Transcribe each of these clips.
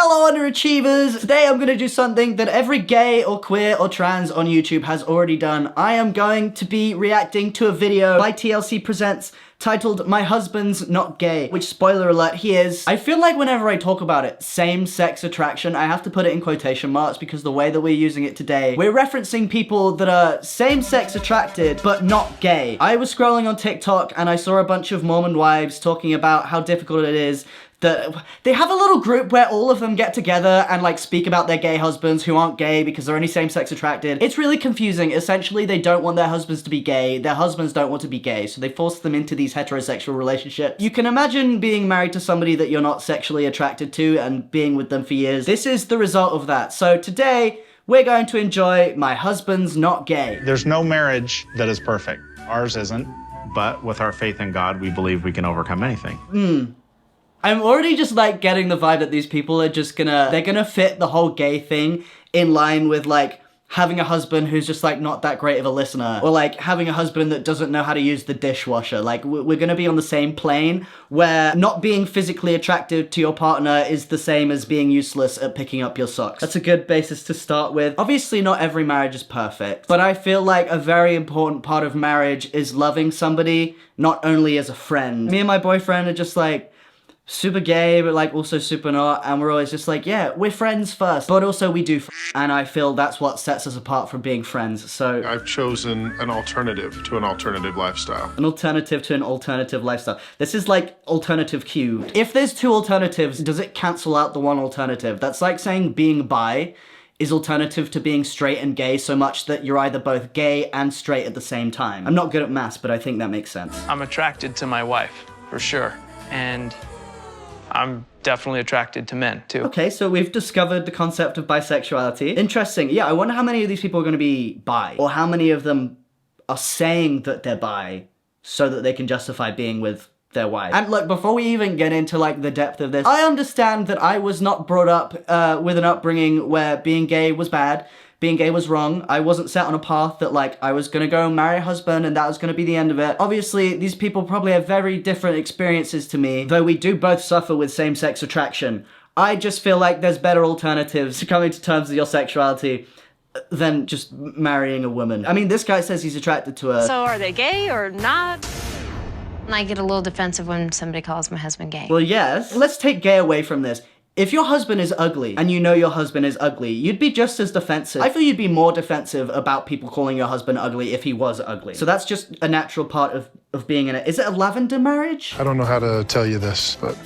Hello underachievers! Today I'm gonna do something that every gay or queer or trans on YouTube has already done. I am going to be reacting to a video by TLC Presents titled My Husband's Not Gay, which, spoiler alert, he is. I feel like whenever I talk about it, same-sex attraction, I have to put it in quotation marks because the way that we're using it today, we're referencing people that are same-sex attracted but not gay. I was scrolling on TikTok and I saw a bunch of Mormon wives talking about how difficult it is that they have a little group where all of them get together and like speak about their gay husbands who aren't gay because they're only same-sex attracted. It's really confusing. Essentially, they don't want their husbands to be gay. Their husbands don't want to be gay, so they force them into these heterosexual relationships. You can imagine being married to somebody that you're not sexually attracted to and being with them for years. This is the result of that. So today, we're going to enjoy My Husband's Not Gay. There's no marriage that is perfect. Ours isn't, but with our faith in God, we believe we can overcome anything. I'm already just like getting the vibe that these people are just they're gonna fit the whole gay thing in line with like having a husband who's just like not that great of a listener, or like having a husband that doesn't know how to use the dishwasher. Like we're gonna be on the same plane where not being physically attractive to your partner is the same as being useless at picking up your socks. That's a good basis to start with. Obviously not every marriage is perfect, but I feel like a very important part of marriage is loving somebody not only as a friend. Me and my boyfriend are just like super gay, but like also super not, and we're always just like, yeah, we're friends first, but also we do and I feel that's what sets us apart from being friends. So I've chosen an alternative to an alternative lifestyle. An alternative to an alternative lifestyle. This is like alternative cubed. If there's two alternatives, does it cancel out the one alternative? That's like saying being bi is alternative to being straight and gay so much that you're either both gay and straight at the same time. I'm not good at maths, but I think that makes sense. I'm attracted to my wife, for sure, and I'm definitely attracted to men, too. Okay, so we've discovered the concept of bisexuality. Interesting. Yeah, I wonder how many of these people are going to be bi, or how many of them are saying that they're bi so that they can justify being with their wife. And look, before we even get into like the depth of this, I understand that I was not brought up with an upbringing where being gay was bad. Being gay was wrong. I wasn't set on a path that like I was gonna go marry a husband and that was gonna be the end of it. Obviously, these people probably have very different experiences to me, though we do both suffer with same-sex attraction. I just feel like there's better alternatives to coming to terms with your sexuality than just marrying a woman. I mean, this guy says he's attracted to her. So are they gay or not? I get a little defensive when somebody calls my husband gay. Well, yes. Let's take gay away from this. If your husband is ugly, and you know your husband is ugly, you'd be just as defensive. I feel you'd be more defensive about people calling your husband ugly if he was ugly. So that's just a natural part of being in it. Is it a lavender marriage? I don't know how to tell you this, but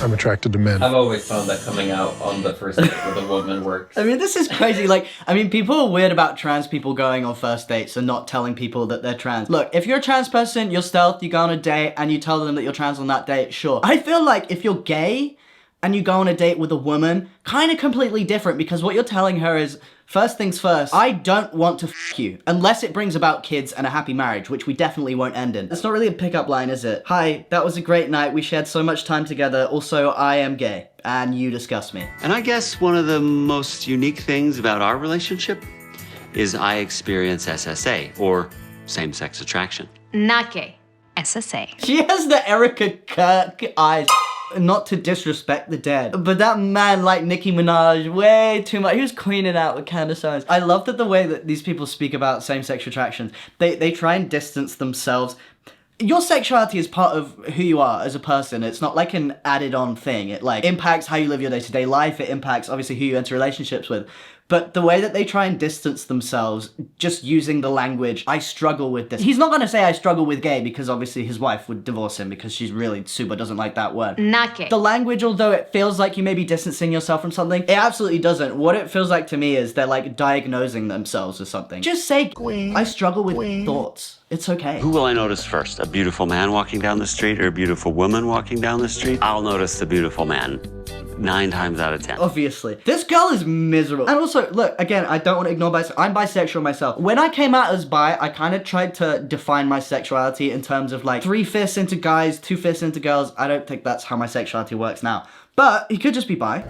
I'm attracted to men. I've always found that coming out on the first date with a woman works. I mean, this is crazy. Like, I mean, people are weird about trans people going on first dates and not telling people that they're trans. Look, if you're a trans person, you're stealth, you go on a date, and you tell them that you're trans on that date, sure. I feel like if you're gay, and you go on a date with a woman, kind of completely different, because what you're telling her is, first things first, I don't want to f you, unless it brings about kids and a happy marriage, which we definitely won't end in. It's not really a pickup line, is it? Hi, that was a great night, we shared so much time together, also I am gay, and you disgust me. And I guess one of the most unique things about our relationship is I experience SSA, or same-sex attraction. Not gay. SSA. She has the Erica Kirk eyes. Not to disrespect the dead, but that man liked Nicki Minaj way too much. He was queening out with Candace Owens. I love that the way that these people speak about same-sex attractions, they try and distance themselves. Your sexuality is part of who you are as a person. It's not like an added-on thing. It like impacts how you live your day-to-day life. It impacts obviously who you enter relationships with. But the way that they try and distance themselves, just using the language, I struggle with this. He's not gonna say I struggle with gay because obviously his wife would divorce him because she's really super doesn't like that word. Not gay. The language, although it feels like you may be distancing yourself from something, it absolutely doesn't. What it feels like to me is they're like diagnosing themselves as something. Just say, I struggle with thoughts. It's okay. Who will I notice first? A beautiful man walking down the street or a beautiful woman walking down the street? I'll notice the beautiful man 9 times out of 10. Obviously. This girl is miserable. And also, look, again, I don't want to ignore bisexual. I'm bisexual myself. When I came out as bi, I kind of tried to define my sexuality in terms of like 3/5 into guys, 2/5 into girls. I don't think that's how my sexuality works now. But he could just be bi.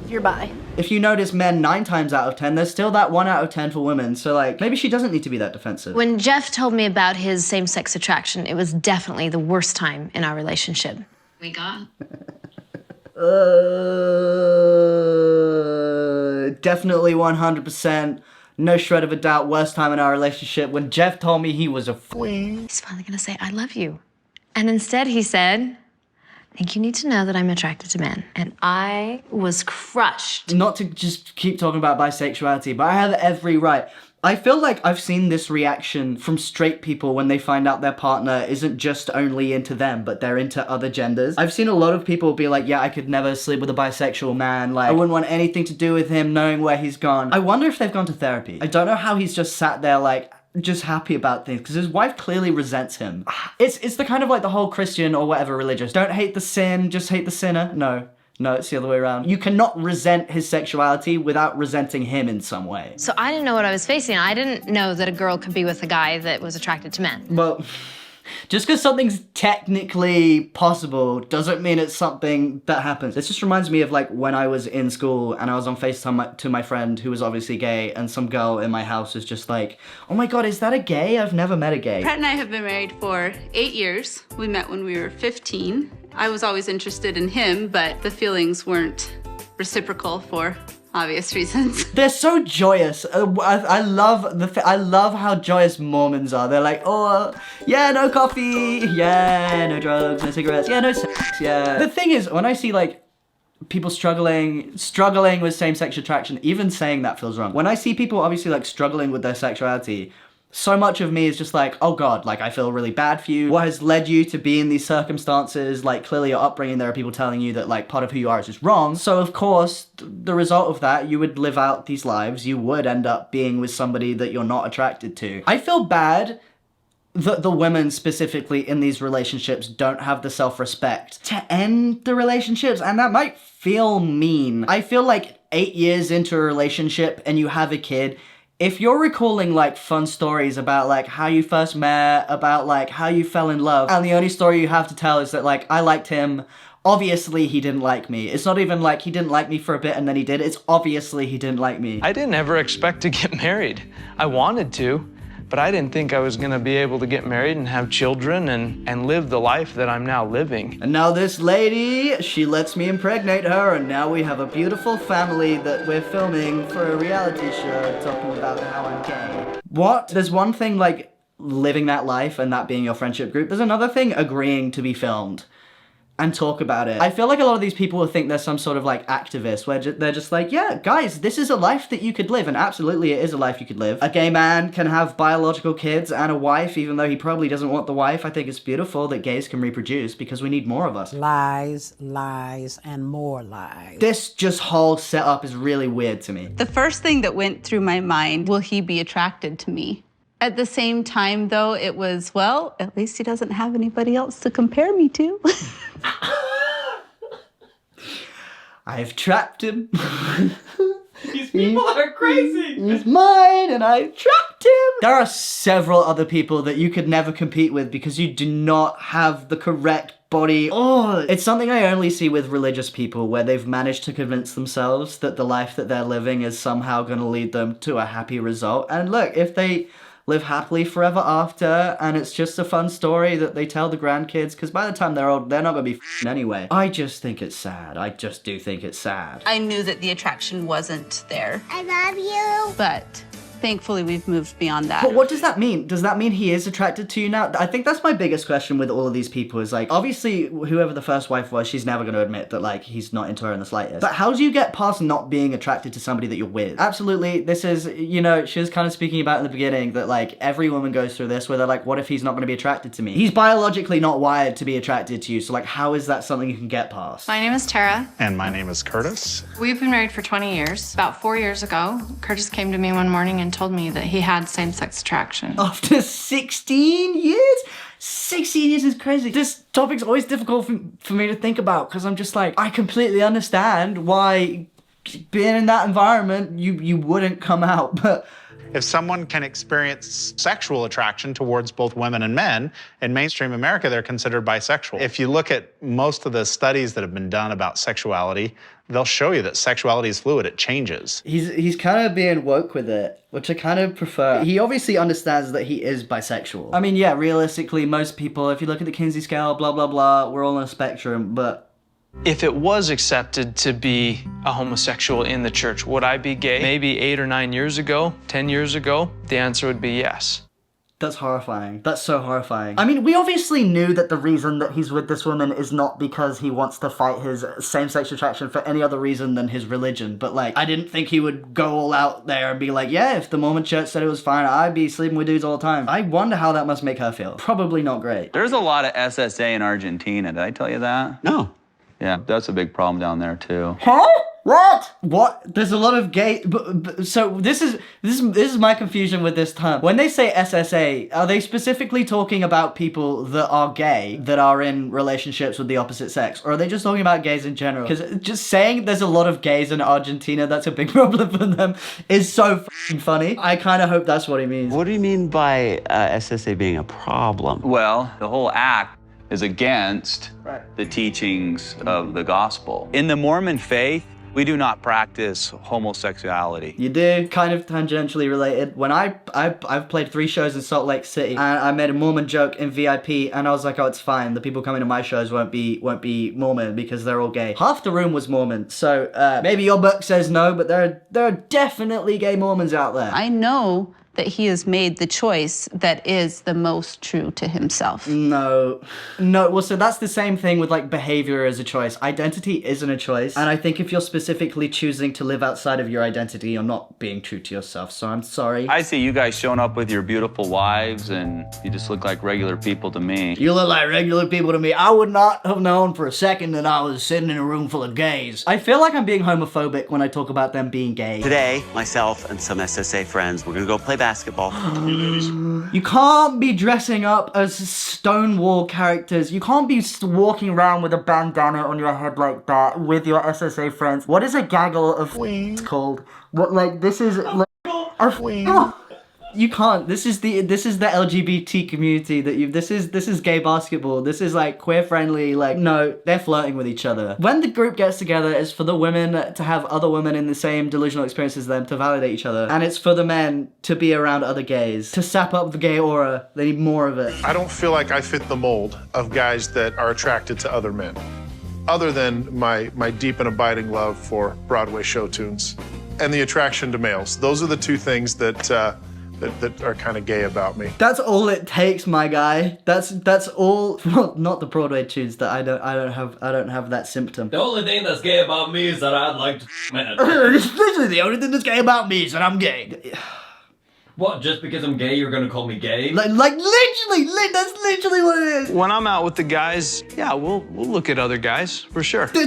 You're bi. If you notice men 9 times out of 10, there's still that 1 out of 10 for women. So like, maybe she doesn't need to be that defensive. When Jeff told me about his same-sex attraction, it was definitely the worst time in our relationship. We got. Definitely 100%, no shred of a doubt, worst time in our relationship when Jeff told me he was a He's finally gonna say, I love you. And instead he said, I think you need to know that I'm attracted to men. And I was crushed. Not to just keep talking about bisexuality, but I have every right. I feel like I've seen this reaction from straight people when they find out their partner isn't just only into them, but they're into other genders. I've seen a lot of people be like, yeah, I could never sleep with a bisexual man. Like, I wouldn't want anything to do with him knowing where he's gone. I wonder if they've gone to therapy. I don't know how he's just sat there like, just happy about things, because his wife clearly resents him. It's the kind of like the whole Christian or whatever religious, don't hate the sin, just hate the sinner. No, it's the other way around. You cannot resent his sexuality without resenting him in some way. So I didn't know what I was facing. I didn't know that a girl could be with a guy that was attracted to men. Well, just because something's technically possible doesn't mean it's something that happens. This just reminds me of like when I was in school and I was on FaceTime to my friend who was obviously gay, and some girl in my house was just like, oh my God, is that a gay? I've never met a gay. Brett and I have been married for 8 years. We met when we were 15. I was always interested in him, but the feelings weren't reciprocal for obvious reasons. They're so joyous. I love how joyous Mormons are. They're like, oh, yeah, no coffee, yeah, no drugs, no cigarettes, yeah, no sex, yeah. The thing is, when I see like people struggling with same-sex attraction, even saying that feels wrong. When I see people obviously like struggling with their sexuality, so much of me is just like, oh God, like I feel really bad for you. What has led you to be in these circumstances? Like clearly your upbringing, there are people telling you that like part of who you are is just wrong. So of course, the result of that, you would live out these lives. You would end up being with somebody that you're not attracted to. I feel bad that the women specifically in these relationships don't have the self-respect to end the relationships, and that might feel mean. I feel like 8 years into a relationship and you have a kid, if you're recalling like fun stories about like how you first met, about like how you fell in love, and the only story you have to tell is that like, I liked him, obviously he didn't like me. It's not even like he didn't like me for a bit and then he did. It's obviously he didn't like me. I didn't ever expect to get married. I wanted to, but I didn't think I was gonna be able to get married and have children and live the life that I'm now living. And now this lady, she lets me impregnate her, and now we have a beautiful family that we're filming for a reality show talking about how I'm gay. What? There's one thing like living that life and that being your friendship group. There's another thing agreeing to be filmed and talk about it. I feel like a lot of these people will think they're some sort of like activist where they're just like, yeah, guys, this is a life that you could live, and absolutely it is a life you could live. A gay man can have biological kids and a wife, even though he probably doesn't want the wife. I think it's beautiful that gays can reproduce because we need more of us. Lies, lies, and more lies. This just whole setup is really weird to me. The first thing that went through my mind, will he be attracted to me? At the same time, though, it was, well, at least he doesn't have anybody else to compare me to. I've trapped him. These people are crazy. He's mine and I trapped him. There are several other people that you could never compete with because you do not have the correct body. Oh, it's something I only see with religious people where they've managed to convince themselves that the life that they're living is somehow going to lead them to a happy result. And look, if they live happily forever after, and it's just a fun story that they tell the grandkids, because by the time they're old, they're not gonna be f***ing anyway. I just think it's sad. I just do think it's sad. I knew that the attraction wasn't there. I love you. But thankfully, we've moved beyond that. But what does that mean? Does that mean he is attracted to you now? I think that's my biggest question with all of these people is like, obviously, whoever the first wife was, she's never going to admit that like he's not into her in the slightest. But how do you get past not being attracted to somebody that you're with? Absolutely, this is, you know, she was kind of speaking about in the beginning that like every woman goes through this where they're like, what if he's not going to be attracted to me? He's biologically not wired to be attracted to you, so like how is that something you can get past? My name is Tara. And my name is Curtis. We've been married for 20 years. About 4 years ago, Curtis came to me one morning and told me that he had same-sex attraction. After 16 years? 16 years is crazy. This topic's always difficult for me to think about because I'm just like, I completely understand why being in that environment, you wouldn't come out, but If someone can experience sexual attraction towards both women and men, in mainstream America, they're considered bisexual. If you look at most of the studies that have been done about sexuality, they'll show you that sexuality is fluid, it changes. He's kind of being woke with it, which I kind of prefer. He obviously understands that he is bisexual. I mean, yeah, realistically, most people, if you look at the Kinsey scale, blah, blah, blah, we're all on a spectrum, but If it was accepted to be a homosexual in the church, would I be gay? Maybe 8 or 9 years ago, 10 years ago, the answer would be yes. That's horrifying. That's so horrifying. I mean, we obviously knew that the reason that he's with this woman is not because he wants to fight his same-sex attraction for any other reason than his religion, but like, I didn't think he would go all out there and be like, yeah, if the Mormon church said it was fine, I'd be sleeping with dudes all the time. I wonder how that must make her feel. Probably not great. There's a lot of SSA in Argentina. Did I tell you that? No. Yeah, that's a big problem down there too. Huh? What? What? There's a lot of gay. So this is my confusion with this term. When they say SSA, are they specifically talking about people that are gay that are in relationships with the opposite sex, or are they just talking about gays in general? Because just saying there's a lot of gays in Argentina, that's a big problem for them, is so f***ing funny. I kind of hope that's what he means. What do you mean by SSA being a problem? Well, the whole act is against the teachings of the gospel. In the Mormon faith, we do not practice homosexuality. You do, kind of tangentially related. When I've played 3 shows in Salt Lake City, and I made a Mormon joke in VIP, and I was like, oh, it's fine. The people coming to my shows won't be Mormon because they're all gay. Half the room was Mormon, so maybe your book says no, but there are definitely gay Mormons out there. I know that he has made the choice that is the most true to himself. No, well, so that's the same thing with like behavior as a choice. Identity isn't a choice, and I think if you're specifically choosing to live outside of your identity, you're not being true to yourself, so I'm sorry. I see you guys showing up with your beautiful wives, and you just look like regular people to me. You look like regular people to me. I would not have known for a second that I was sitting in a room full of gays. I feel like I'm being homophobic when I talk about them being gay. Today, myself and some SSA friends, we're gonna go play basketball. You can't be dressing up as Stonewall characters. You can't be walking around with a bandana on your head like that with your SSA friends. What is a gaggle of called? What, like, this is like you can't. This is the LGBT community that you. This is gay basketball. This is like queer friendly. Like, no, they're flirting with each other. When the group gets together, it's for the women to have other women in the same delusional experiences as them to validate each other, and it's for the men to be around other gays to sap up the gay aura. They need more of it. I don't feel like I fit the mold of guys that are attracted to other men, other than my deep and abiding love for Broadway show tunes and the attraction to males. Those are the 2 things that are kind of gay about me. That's all it takes, my guy. That's all. Well, not the Broadway tunes. That I don't have that symptom. The only thing that's gay about me is that I'd like to men. It's literally the only thing that's gay about me is that I'm gay. What, just because I'm gay, you're gonna call me gay? Like literally, that's literally what it is. When I'm out with the guys, yeah, we'll look at other guys, for sure. I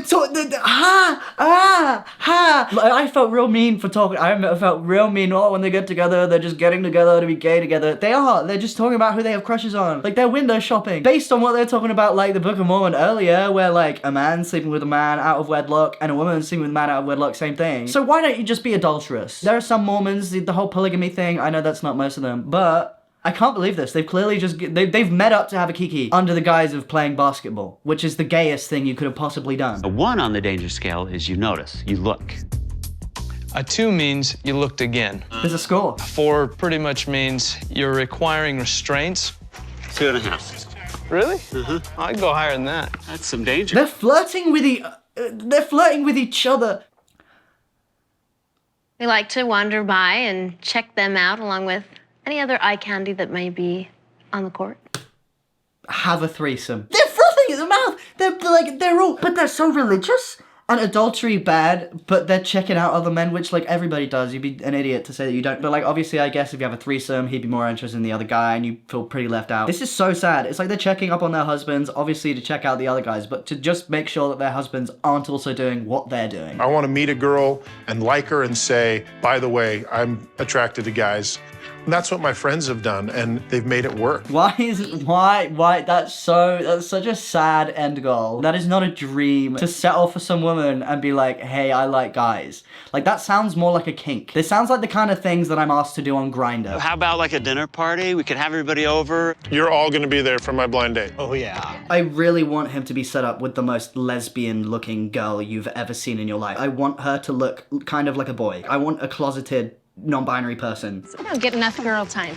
felt real mean for talking. I felt real mean when they get together. They're just getting together to be gay together. They are. They're just talking about who they have crushes on. Like, they're window shopping. Based on what they're talking about, like, the Book of Mormon earlier, where, like, a man sleeping with a man out of wedlock and a woman sleeping with a man out of wedlock, same thing. So why don't you just be adulterous? There are some Mormons, the whole polygamy thing, I know that's not most of them, but I can't believe this. They've clearly just, they've met up to have a kiki under the guise of playing basketball, which is the gayest thing you could have possibly done. A 1 on the danger scale is you notice, you look. A 2 means you looked again. There's a score. A 4 pretty much means you're requiring restraints. 2.5. Really? Mm-hmm. I'd go higher than that. That's some danger. They're flirting with each other. We like to wander by and check them out along with any other eye candy that may be on the court. Have a threesome. They're frothing at the mouth. They're all, but they're so religious. And adultery bad, but they're checking out other men, which, like, everybody does. You'd be an idiot to say that you don't. But, like, obviously, I guess if you have a threesome, he'd be more interested in the other guy, and you feel pretty left out. This is so sad. It's like they're checking up on their husbands, obviously to check out the other guys, but to just make sure that their husbands aren't also doing what they're doing. I want to meet a girl and like her and say, by the way, I'm attracted to guys. And that's what my friends have done, and they've made it work. Why? That's such a sad end goal. That is not a dream, to settle for some woman and be like, hey, I like guys. Like, that sounds more like a kink. This sounds like the kind of things that I'm asked to do on Grindr. How about like a dinner party? We could have everybody over. You're all gonna be there for my blind date. Oh yeah. I really want him to be set up with the most lesbian looking girl you've ever seen in your life. I want her to look kind of like a boy. I want a closeted non-binary person. I don't get enough girl time.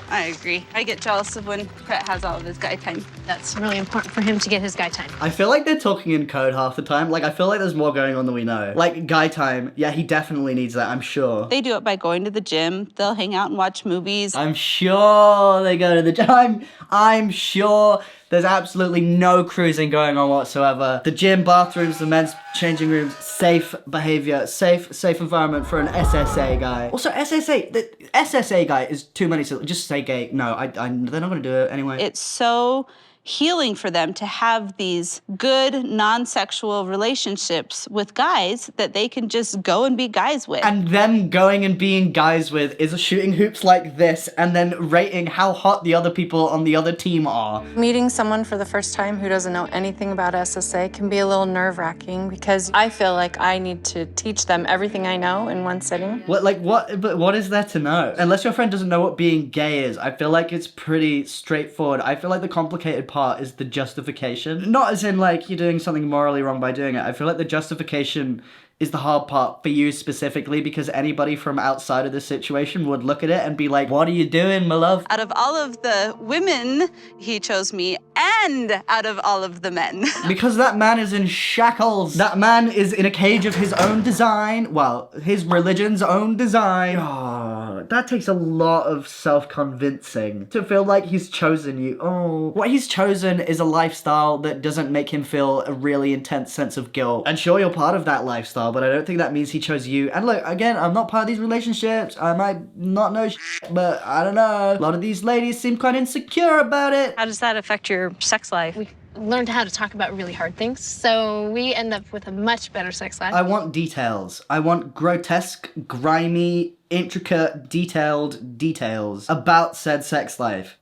I agree. I get jealous of when Brett has all of his guy time. That's really important for him to get his guy time. I feel like they're talking in code half the time. Like, I feel like there's more going on than we know. Like, guy time, yeah, he definitely needs that, I'm sure. They do it by going to the gym. They'll hang out and watch movies. I'm sure they go to the gym. I'm sure there's absolutely no cruising going on whatsoever. The gym, bathrooms, the men's changing rooms, safe behavior, safe environment for an SSA guy. Also, the SSA guy is too many, so just say gay. No, they're not gonna do it anyway. It's so healing for them to have these good non-sexual relationships with guys that they can just go and be guys with. And them going and being guys with is shooting hoops like this and then rating how hot the other people on the other team are. Meeting someone for the first time who doesn't know anything about SSA can be a little nerve-wracking because I feel like I need to teach them everything I know in one sitting. But what is there to know? Unless your friend doesn't know what being gay is, I feel like it's pretty straightforward. I feel like the complicated part is the justification. Not as in like you're doing something morally wrong by doing it. I feel like the justification is the hard part for you specifically because anybody from outside of this situation would look at it and be like, what are you doing, my love? Out of all of the women, he chose me, and out of all of the men. Because that man is in shackles. That man is in a cage of his own design. Well, his religion's own design. Oh, that takes a lot of self-convincing to feel like he's chosen you. Oh, what he's chosen is a lifestyle that doesn't make him feel a really intense sense of guilt. And sure, you're part of that lifestyle, but I don't think that means he chose you. And look, again, I'm not part of these relationships. I might not know shit, but I don't know. A lot of these ladies seem quite insecure about it. How does that affect your sex life? We learned how to talk about really hard things, so we end up with a much better sex life. I want details. I want grotesque, grimy, intricate, detailed details about said sex life.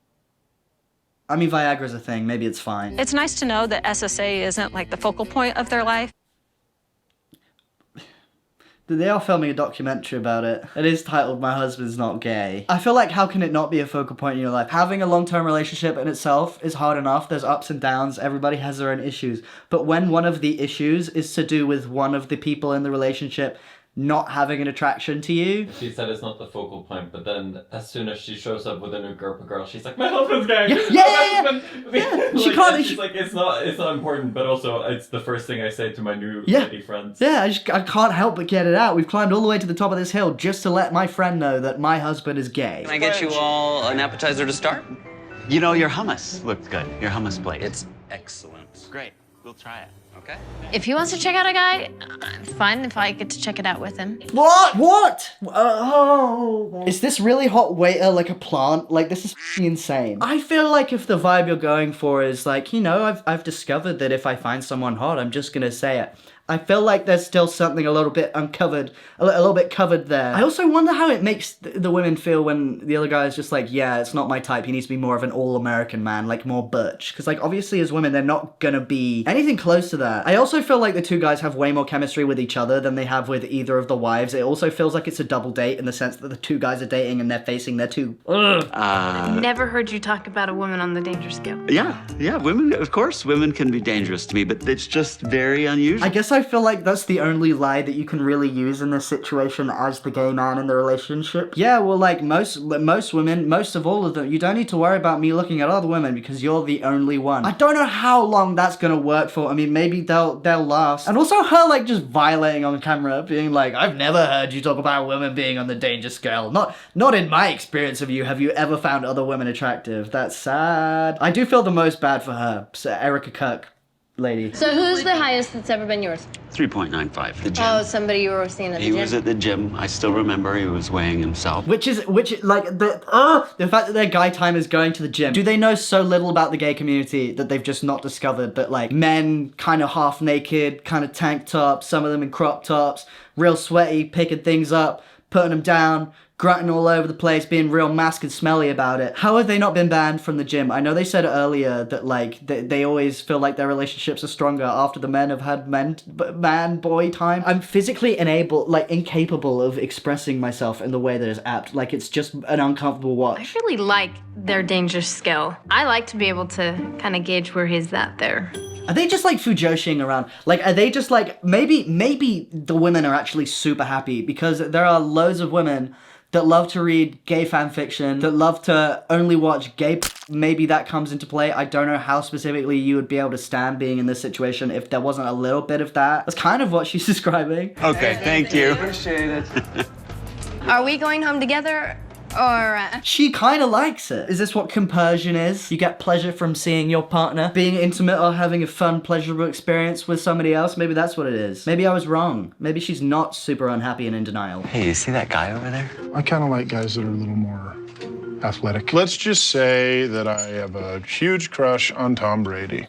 I mean, Viagra's a thing. Maybe it's fine. It's nice to know that SSA isn't like the focal point of their life. They are filming a documentary about it. It is titled My Husband's Not Gay. I feel like how can it not be a focal point in your life? Having a long-term relationship in itself is hard enough. There's ups and downs. Everybody has their own issues. But when one of the issues is to do with one of the people in the relationship not having an attraction to you. She said it's not the focal point, but then as soon as she shows up with a new group of girls, she's like, my husband's gay! Yeah. She can't... She's like, it's not important, but also it's the first thing I say to my new lady friends. Yeah, I can't help but get it out. We've climbed all the way to the top of this hill just to let my friend know that my husband is gay. Can I get you all an appetizer to start? You know, your hummus looks good. Your hummus plate. It's excellent. Great. We'll try it. Okay? If he wants to check out a guy, it's fine if I get to check it out with him. What? Is this really hot waiter like a plant? Like, this is f***ing insane. I feel like if the vibe you're going for is like, you know, I've discovered that if I find someone hot, I'm just gonna say it. I feel like there's still something a little bit uncovered, a little bit covered there. I also wonder how it makes the women feel when the other guy is just like, yeah, it's not my type. He needs to be more of an all-American man, like more butch. Because like obviously as women, they're not gonna be anything close to that. I also feel like the two guys have way more chemistry with each other than they have with either of the wives. It also feels like it's a double date in the sense that the two guys are dating and they're facing their two. I've never heard you talk about a woman on the danger scale. Yeah, women, of course, women can be dangerous to me, but it's just very unusual. I guess I feel like that's the only lie that you can really use in this situation as the gay man in the relationship. Yeah, well, like most women, most of all of them, you don't need to worry about me looking at other women because you're the only one. I don't know how long that's gonna work for. I mean, maybe they'll last. And also her like just violating on camera, being like, I've never heard you talk about women being on the danger scale. Not in my experience of you have you ever found other women attractive. That's sad. I do feel the most bad for her, so Erica Kirk. Lady. So who's the highest that's ever been yours? 3.95. The gym. Oh, somebody you were seeing at the gym? He was at the gym. I still remember he was weighing himself. Which is like the fact that their guy time is going to the gym. Do they know so little about the gay community that they've just not discovered that like men kind of half naked, kind of tank tops, some of them in crop tops, real sweaty, picking things up, putting them down, grunting all over the place, being real mask and smelly about it. How have they not been banned from the gym? I know they said earlier that like they always feel like their relationships are stronger after the men have had man-boy time. I'm physically incapable of expressing myself in the way that is apt. Like it's just an uncomfortable watch. I really like their danger scale. I like to be able to kind of gauge where he's at there. Are they just like fujoshiing around? Like, are they just like, maybe the women are actually super happy because there are loads of women that love to read gay fan fiction, that love to only watch gay maybe that comes into play. I don't know how specifically you would be able to stand being in this situation if there wasn't a little bit of that. That's kind of what she's describing. Okay, thank you. Appreciate it. Are we going home together, or... She kind of likes it. Is this what compersion is? You get pleasure from seeing your partner being intimate or having a fun, pleasurable experience with somebody else? Maybe that's what it is. Maybe I was wrong. Maybe she's not super unhappy and in denial. Hey, you see that guy over there? I kind of like guys that are a little more athletic. Let's just say that I have a huge crush on Tom Brady.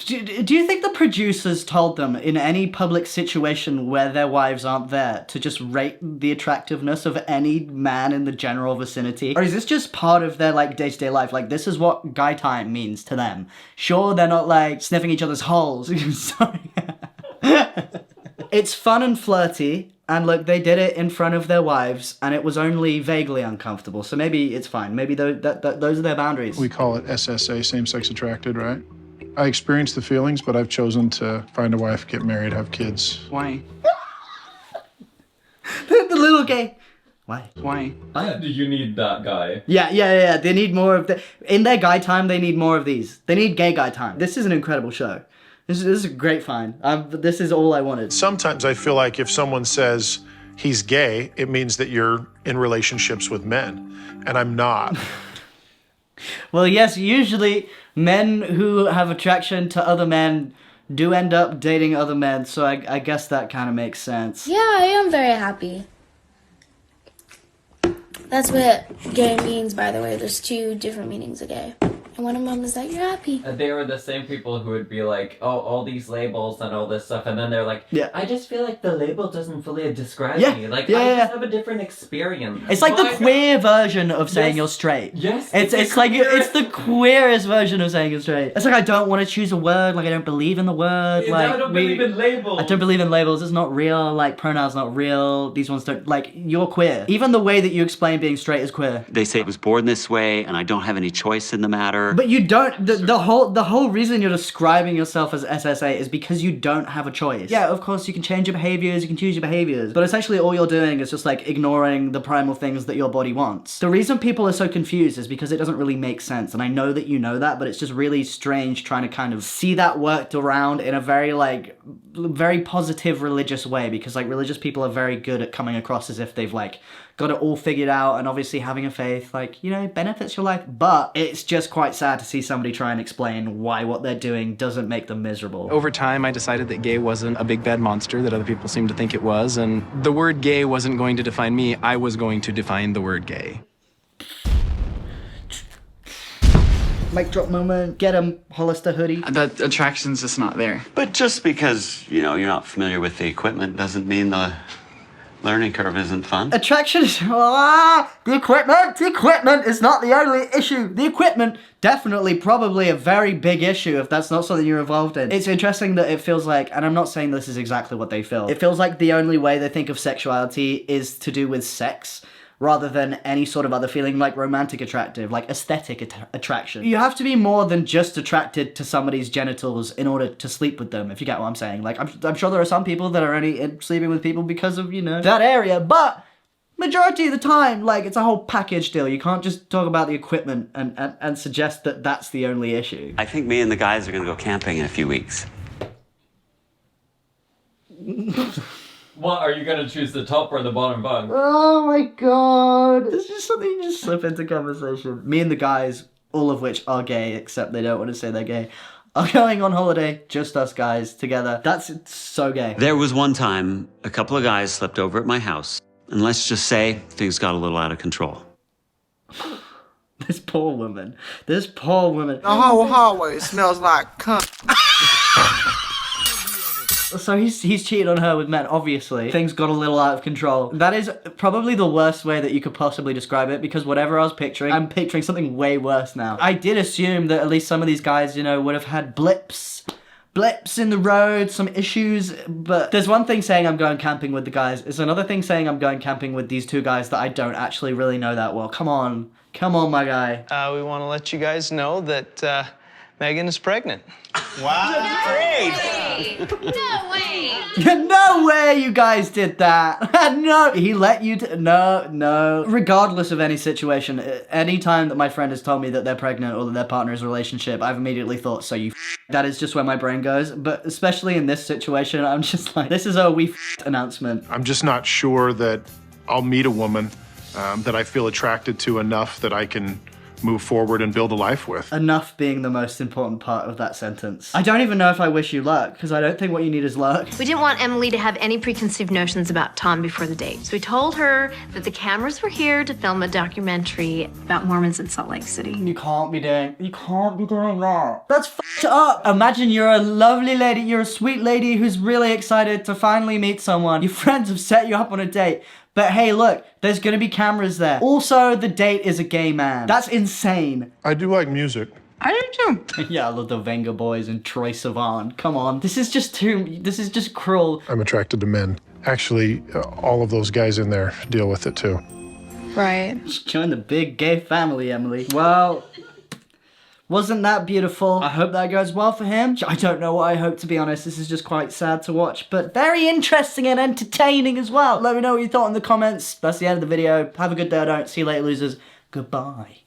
Do you think the producers told them in any public situation where their wives aren't there to just rate the attractiveness of any man in the general vicinity? Or is this just part of their like day-to-day life? Like this is what guy time means to them. Sure, they're not like sniffing each other's holes. Sorry. It's fun and flirty. And look, they did it in front of their wives, and it was only vaguely uncomfortable. So maybe it's fine. Maybe those are their boundaries. We call it SSA, same-sex attracted, right? I experienced the feelings, but I've chosen to find a wife, get married, have kids. Why? The little gay. Why? Why? Do you need that guy? Yeah. They need more of in their guy time, they need more of these. They need gay guy time. This is an incredible show. This is a great find. This is all I wanted. Sometimes I feel like if someone says he's gay, it means that you're in relationships with men, and I'm not. Well, yes, usually men who have attraction to other men do end up dating other men, so I guess that kind of makes sense. Yeah, I am very happy. That's what gay means, by the way. There's two different meanings of gay. And one of them is that you're happy. They were the same people who would be like, oh, all these labels and all this stuff, and then they're like, yeah, I just feel like the label doesn't fully describe me. Like, I just have a different experience. It's like the queer version of saying you're straight. Yes. It's like, it's the queerest version of saying you're straight. It's like, I don't want to choose a word, like I don't believe in the word. Yeah, like I don't believe in labels. I don't believe in labels, it's not real, like pronouns not real, these ones don't, like, you're queer. Even the way that you explain being straight is queer. They say I was born this way and I don't have any choice in the matter. But you don't, the whole reason you're describing yourself as SSA is because you don't have a choice. Yeah, of course you can change your behaviors, you can choose your behaviors, but essentially all you're doing is just like ignoring the primal things that your body wants. The reason people are so confused is because it doesn't really make sense, and I know that you know that, but it's just really strange trying to kind of see that worked around in a very like, very positive religious way, because like religious people are very good at coming across as if they've like got it all figured out, and obviously having a faith, like, you know, benefits your life, but it's just quite sad to see somebody try and explain why what they're doing doesn't make them miserable. Over time, I decided that gay wasn't a big bad monster that other people seemed to think it was, and the word gay wasn't going to define me, I was going to define the word gay. Mic drop moment, get him, Hollister hoodie. That attraction's just not there. But just because, you know, you're not familiar with the equipment doesn't mean the learning curve isn't fun. Attraction is, the equipment is not the only issue. The equipment, definitely, probably a very big issue if that's not something you're involved in. It's interesting that it feels like, and I'm not saying this is exactly what they feel, it feels like the only way they think of sexuality is to do with sex, rather than any sort of other feeling like romantic attractive, like aesthetic attraction. You have to be more than just attracted to somebody's genitals in order to sleep with them, if you get what I'm saying. Like, I'm sure there are some people that are only sleeping with people because of, you know, that area, but majority of the time, like, it's a whole package deal. You can't just talk about the equipment and suggest that that's the only issue. I think me and the guys are gonna go camping in a few weeks. What, are you gonna choose the top or the bottom bunk? Oh my god. It's just something you just slip into conversation. Me and the guys, all of which are gay, except they don't want to say they're gay, are going on holiday, just us guys, together. That's so gay. There was one time, a couple of guys slept over at my house, and let's just say, things got a little out of control. This poor woman. This poor woman. The whole hallway smells like cum. So he's cheated on her with men, obviously. Things got a little out of control. That is probably the worst way that you could possibly describe it, because whatever I was picturing, I'm picturing something way worse now. I did assume that at least some of these guys, you know, would have had blips in the road, some issues, but there's one thing saying I'm going camping with the guys. It's another thing saying I'm going camping with these two guys that I don't actually really know that well. Come on, my guy. We want to let you guys know that Megan is pregnant. Wow, that's great. No way! No way you guys did that. No, he let you no. Regardless of any situation, any time that my friend has told me that they're pregnant or that their partner is in a relationship, I've immediately thought, so you that is just where my brain goes. But especially in this situation, I'm just like, this is a we announcement. I'm just not sure that I'll meet a woman that I feel attracted to enough that I can move forward and build a life with. Enough being the most important part of that sentence. I don't even know if I wish you luck, because I don't think what you need is luck. We didn't want Emily to have any preconceived notions about Tom before the date. So we told her that the cameras were here to film a documentary about Mormons in Salt Lake City. You can't be doing that. That's f***ed up. Imagine you're a lovely lady, you're a sweet lady who's really excited to finally meet someone. Your friends have set you up on a date. But hey, look, there's gonna be cameras there. Also, the date is a gay man. That's insane. I do like music. I do too. Yeah, I love the Venga Boys and Troye Sivan. Come on, this is just cruel. I'm attracted to men. Actually, all of those guys in there deal with it too. Right. Join the big gay family, Emily. Well, wasn't that beautiful? I hope that goes well for him. I don't know what I hope, to be honest. This is just quite sad to watch, but very interesting and entertaining as well. Let me know what you thought in the comments. That's the end of the video. Have a good day, I don't. See you later, losers. Goodbye.